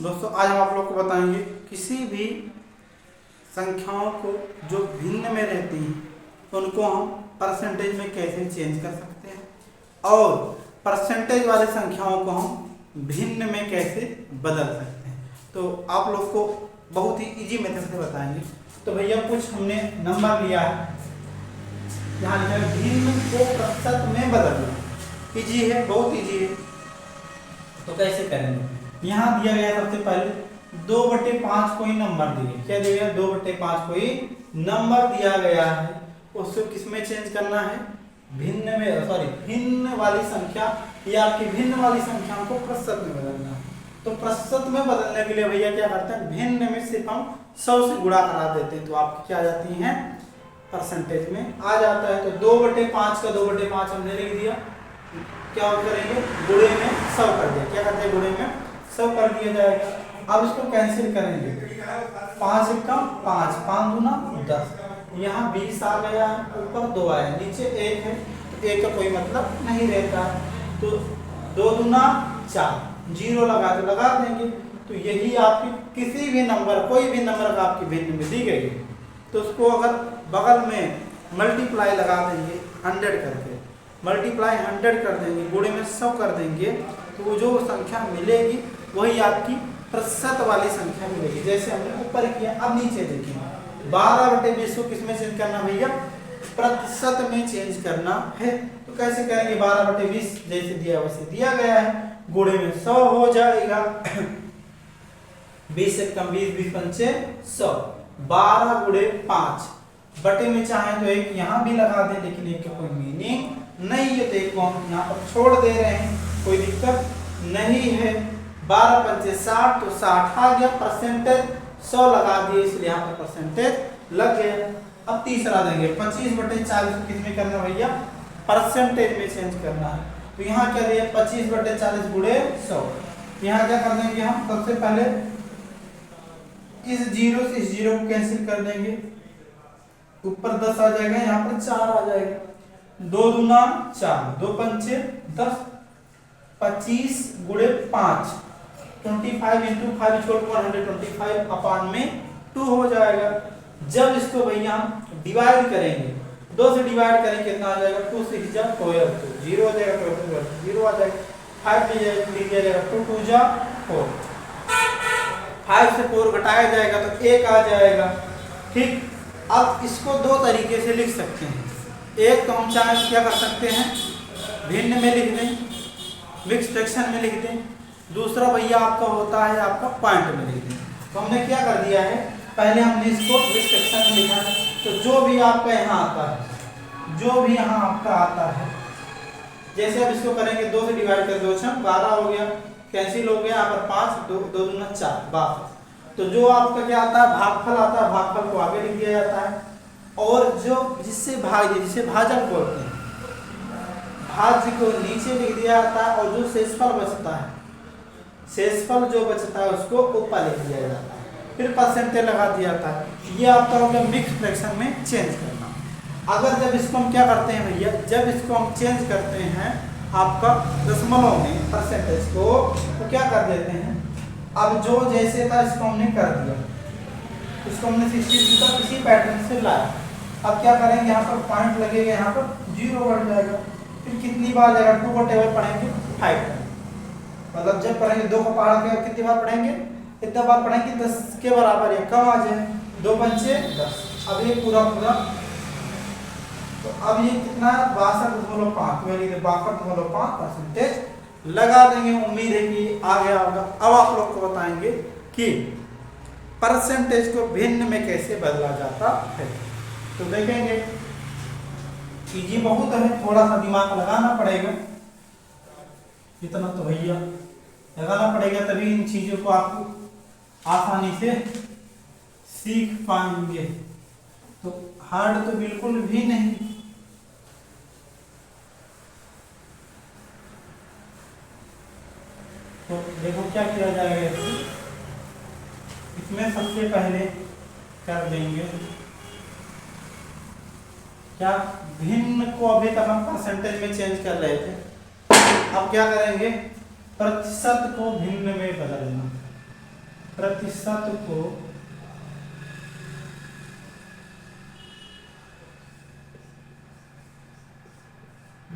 दोस्तों आज हम आप लोग को बताएंगे किसी भी संख्याओं को जो भिन्न में रहती हैं उनको हम परसेंटेज में कैसे चेंज कर सकते हैं और परसेंटेज वाली संख्याओं को हम भिन्न में कैसे बदल सकते हैं। तो आप लोग को बहुत ही इजी मेथड से बताएंगे। तो भैया कुछ हमने नंबर लिया है, यहाँ लिखा है भिन्न को प्रतिशत में बदलना। इजी है, बहुत इजी है। तो कैसे करेंगे? यहाँ दिया गया सबसे पहले 2/5 कोई नंबर दिए। क्या दिया गया? 2/5 कोई नंबर दिया गया है, उसको किस में चेंज करना है? भिन्न में, सॉरी भिन्न वाली संख्या या आपकी भिन्न वाली संख्याओं को प्रतिशत में बदलना है। तो प्रतिशत में बदलने के लिए भैया क्या करते हैं? भिन्न में सिर्फ हम 100 से गुणा करा देते हैं तो आपकी क्या आ जाती हैं? परसेंटेज में आ जाता है। तो 2/5 का 2/5 हमने लिख दिया। क्या करेंगे? गुणे में 100 कर दिया। क्या करते हैं? गुणे में 100 कर दिया जाएगा। अब इसको कैंसिल करेंगे। 5 का 5, 5 दूना 10, यहाँ 20 आ गया, ऊपर 2 आया, नीचे 1 है तो 1 का कोई मतलब नहीं रहता है। तो 2 दूना 4, 0 लगा तो लगा देंगे। तो यही आपकी किसी भी नंबर, कोई भी नंबर का आपकी भिन्न में दी गई है तो उसको अगर बगल में मल्टीप्लाई लगा देंगे 100 करके, मल्टीप्लाई 100 कर देंगे, गुणे में 100 कर देंगे तो वो जो संख्या मिलेगी वही आपकी प्रतिशत वाली संख्या मिलेगी। जैसे हमने ऊपर किया, अब नीचे देखिए 12/20 को किस में चेंज करना भैया? प्रतिशत में चेंज करना है। तो कैसे करेंगे? 12/20 जैसे दिया वैसे दिया गया है, गुणे में 100 हो जाएगा। 20 से कम 20, 20 पंचे 100, 12 गुणे 5 बटे में चाहे तो एक यहाँ भी लगा दे, लेकिन एक का कोई मीनिंग नहीं है तो एक को हम यहाँ पर छोड़ दे रहे हैं, कोई दिक्कत नहीं है। 12 पंचे 60 तो 60 आ गया, परसेंटेज 100 लगा दिए इसलिए यहाँ पर परसेंटेज लग गया। अब तीसरा देंगे 25/40 किस में करना भैया? परसेंटेज में चेंज करना है। तो यहाँ क्या दिया? 25/40 गुणे 100। यहाँ क्या कर देंगे हम? सबसे पहले इस 0 से इस 0 को कैंसिल कर देंगे, ऊपर 10 आ जाएगा, यहाँ पर 4 आ जाएगा। 2 दूना 4, 2 पंचे 10, 25 गुणे 5, 25 × 5 = 125/2 हो जाएगा। जब इसको भैया हम डिवाइड करेंगे, 2 से डिवाइड करेंगे कितना आ जाएगा? 2 से 12 तो 0 आ जाएगा, 0 आ जाएगा। 5 लिया जाएगा, 2 2 जा 4, 5 से 4 घटाया जाएगा तो 1 आ जाएगा। ठीक, अब इसको दो तरीके से लिख सकते हैं। एक तो हम चाहे क्या कर सकते हैं? भिन्न में लिख दें, मिक्स फ्रैक्शन में लिख दें। दूसरा भैया आपका होता है आपका पॉइंट में लिख दें। तो हमने क्या कर दिया है? पहले हमने इसको मिक्स फ्रैक्शन में लिखा है। तो जो भी आपका यहाँ आता है, जो भी यहाँ आपका आता है, जैसे अब इसको करेंगे 2 से डिवाइड कर 2 6 12 हो गया, कैंसिल हो गया, यहाँ पर 5, 2 दूना 4, 12। तो जो आपका क्या आता है? भागफल आता है, भागफल को आगे लिख दिया जाता है। और जो जिससे भाजक बोलते हैं, भाज्य को नीचे लिख दिया जाता है और जो शेषफल बचता है, शेषफल जो बचता है उसको ऊपर लिख दिया जाता है, फिर परसेंटेज लगा दिया जाता है। ये आपका हो गया मिक्स फ्रैक्शन में चेंज करना। अगर जब इसको हम क्या करते हैं भैया? जब इसको हम चेंज करते हैं आपका दशमलव में परसेंटेज को, तो क्या कर देते हैं? अब जो जैसे था इसको हमने कर दिया, इसको हमने 62 का किसी पैटर्न से लाया। अब क्या करेंगे? यहाँ पर पॉइंट लगेगा, यहाँ पर 0 बढ़ जाएगा। फिर कितनी बार जाएगा? 2 को टेबल पढ़ेंगे 5, मतलब जब पढ़ेंगे 2 को पढ़ा के कितनी बार पढ़ेंगे? इतना बार पढ़ेंगे 10 के बराबर या कम आ जाए। 2 पंचे 10, अब ये पूरा तो अब ये कितना? 62.5, 62.5 परसेंटेज लगा देंगे। उम्मीद है कि आ गया होगा। अब आप लोग को बताएंगे कि परसेंटेज को भिन्न में कैसे बदला जाता है। तो देखेंगे, इजी बहुत है, थोड़ा सा दिमाग लगाना पड़ेगा। इतना तो भैया लगाना पड़ेगा, तभी इन चीजों को आपको आसानी से सीख पाएंगे। तो हार्ड तो बिल्कुल भी नहीं। तो देखो क्या किया जाएगा। इसमें सबसे पहले कर देंगे क्या? भिन्न को अभी तक हम परसेंटेज में चेंज कर रहे थे, अब क्या करेंगे? प्रतिशत को भिन्न में बदलना। प्रतिशत को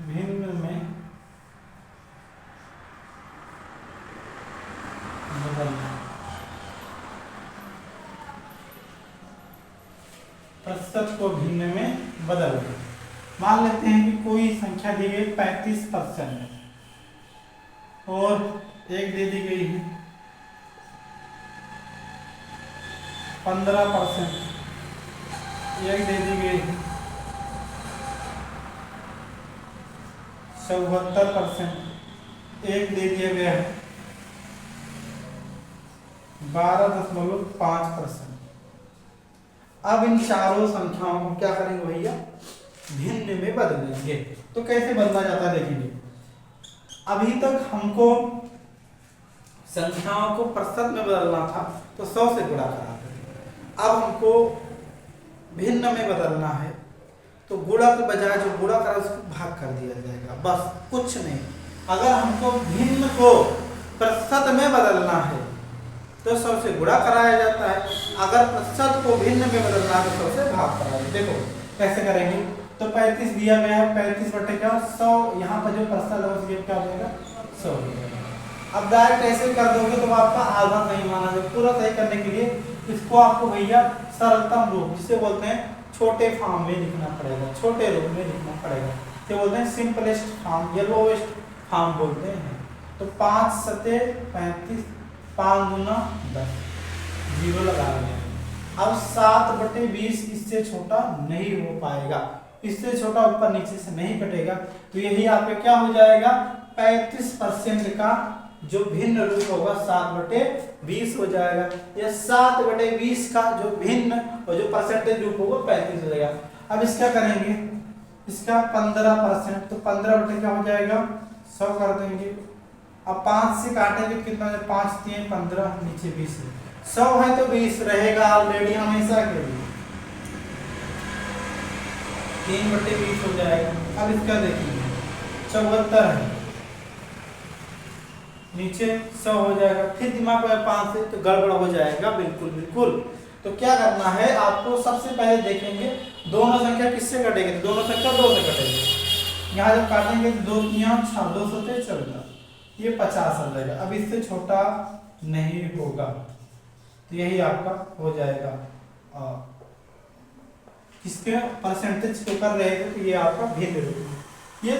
भिन्न में बदलना। प्रतिशत को भिन्न में बदलना। मान लेते हैं कि कोई संख्या दी गई 35% और एक दे दी गई है 15%, एक दे दी गई है 74%, एक दे दिया गया है 12.5%। अब इन चारों संख्याओं को क्या करेंगे भैया, भिन्न में बदलेंगे। तो कैसे बदला जाता है देखेंगे। अभी तक हमको संख्याओं को प्रतिशत में बदलना था तो 100 से गुणा करा था। अब हमको भिन्न में बदलना है तो गुणा के बजाय जो गुणा करा उसको भाग कर दिया जाएगा, बस कुछ नहीं। अगर हमको भिन्न को प्रतिशत में बदलना है तो 100 से गुणा कराया जाता है, अगर प्रतिशत को भिन्न में बदलना है तो 100 से भाग कराया। देखो कैसे करेंगे। तो 35 दिया गया है, 35 बटे क्या 100, यहाँ पर जो प्रतिशत है उसके क्या हो जाएगा 100 हो जाएगा। अब डायरेक्ट ऐसे कर दोगे तो आपका आधा सही माना जाए। पूरा सही करने के लिए इसको आपको भैया सरलतम रूप जिसे बोलते हैं छोटे फॉर्म में लिखना पड़ेगा, छोटे रूप में लिखना पड़ेगा, इसे बोलते हैं सिंपलेस्ट फॉर्म या लोएस्ट फॉर्म बोलते हैं। तो 5 सते 35, 5 गुना 10, 0 लगा लेंगे। अब 7/20 इससे छोटा नहीं हो पाएगा, इससे छोटा ऊपर नीचे से नहीं कटेगा, तो यही आपका क्या हो जाएगा 35% का जो भिन्न रूप होगा 7/20 हो जाएगा। या 7/20 का जो भिन्न और जो परसेंटेज रूप होगा 35 हो जाएगा। अब इसका करेंगे, इसका 15%, तो 15 बटे क्या हो जाएगा 100 कर देंगे। अब 5 से काटेंगे कितना, 5 3 15, नीचे 20 है, 100 है तो 20 रहेगा ऑलरेडी हमेशा के लिए, 3/20 हो जाएगा। अब इसका देखिए 74 है, नीचे 100 हो जाएगा। फिर दिमाग में 5 से तो गड़बड़ हो जाएगा, बिल्कुल बिल्कुल। तो क्या करना है आपको, सबसे पहले देखेंगे दोनों संख्या किससे कटेगी, तो दोनों संख्या 2 से कटेगी। यहाँ जब काटेंगे तो 2 3 6, 2 7 14, ये 50 आ जाएगा। अब इससे छोटा नहीं होगा, तो यही आपका हो जाएगा। किसके परसेंटेज के ऊपर रहेगा, तो ये आपका भिन्न रूप। ये